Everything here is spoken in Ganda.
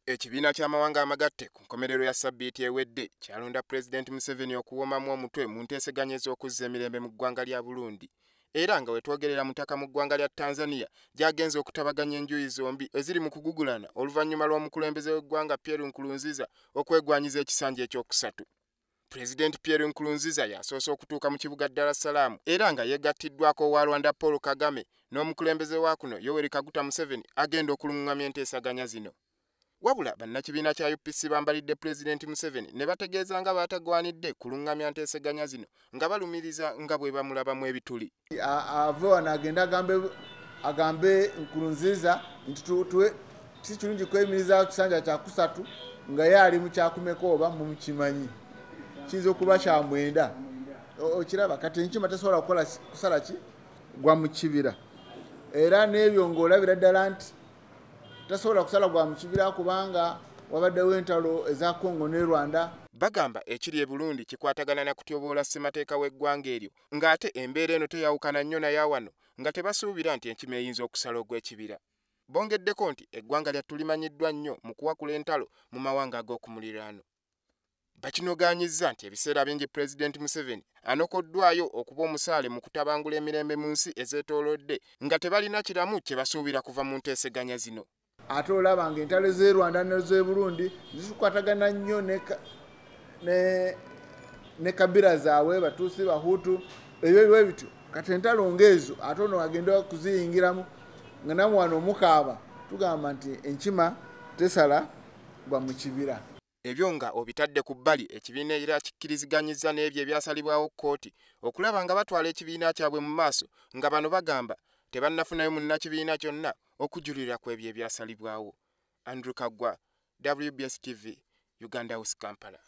Ekibiina ky'amawanga amagatte ku nkomerero ya ssabbiiti ewedde kyalonda Pulezidenti Museveni okuwomamu omutwe mu nteeseganya ez'okuzza emirembe mu ggwanga lya Burundi, era nga wetwogerera mutaka mu ggwanga lya Tanzania gy'agenze okutabaganya enjuyi zombi eziri mu kugugulana oluvannyuma lw'omukulembeze w'eggwanga Pierre Nkurunziza okwegwanyiza ekisanja ekyokusatu. Pulezidenti Pierre Nkurunziza yasoose okutuuka mu kibuga Dar es Salaam era nga yeegatiddwako owa Rwanda Paul Kagame n'omukulembeze wa kuno Yoweri Kaguta Museveni agenda okulungamya enteesaganya zino. Wabula bannakibiina kya UPC bambalidde Pulezidenti Museveni ne bategeeza nga baatagwanidde kulungamya nteeseganya zino nga balumiriza nga bwe bamulabamu ebituli. Ave wano agenda agambe Nkurunziza nti si kirungi kwemiriza kisanja kya kusatu nga ye ali mu kyakumeko oba mumukimanyi. Kiyinza okuba kya mwenda. Okiraba kati enkima tesobola kusala ki gwa mu kibira. Era n'ebyo ng'olabira ddala nti tasobola kusala gwa mu kibira kubanga wabaddewo entalo eza Congo ne Rwanda. Bagamba ekiri e Burundi kikwatagana na kutyoboola ssemateeka w'eggwanga eryo ng'ate embeera eno teyawukana nnyo naye wano nga tebasuubira nti enkima eyinza okusala ogw'ekibira. Bongeddeko nti eggwanga lyattu limanyiddwa nnyo mu kuwakula entalo mu mawanga ag'okumuliraano. Bakinogaanyizza nti ebiseera bingi Pulezidenti Museveni anokoddwayo okuba omusaale mu kutabangula emirembe mu nsi ezeetoolodde nga tebalina kiramu kye basuubira kuva mu nteeseganya zino. Ate olaba nga entalo z'e Rwanda n'ez'e Burundi zikwatagana nnyo ne kabira zaabwe Batuusi Bahutu ebyo bwe bityo. Kati entalo ng'ezo ate ono agenda kuziyingiramu nga namwe wano mukaaba tugamba nti enkima tesala gwa mu kibira. Ebyo nga obitadde ku bbali ekibiina era kikkiriziganyizza n'ebyo ebyasalibwawo kkooti okulaba nga batwala ekibiina kyabwe mu maaso nga bano bagamba tebannafunayo munnakibiina kyonna okujulira ku ebyo ebyasalibwawo. Andrew Kaggwa, WBS TV, Uganda House, Kampala.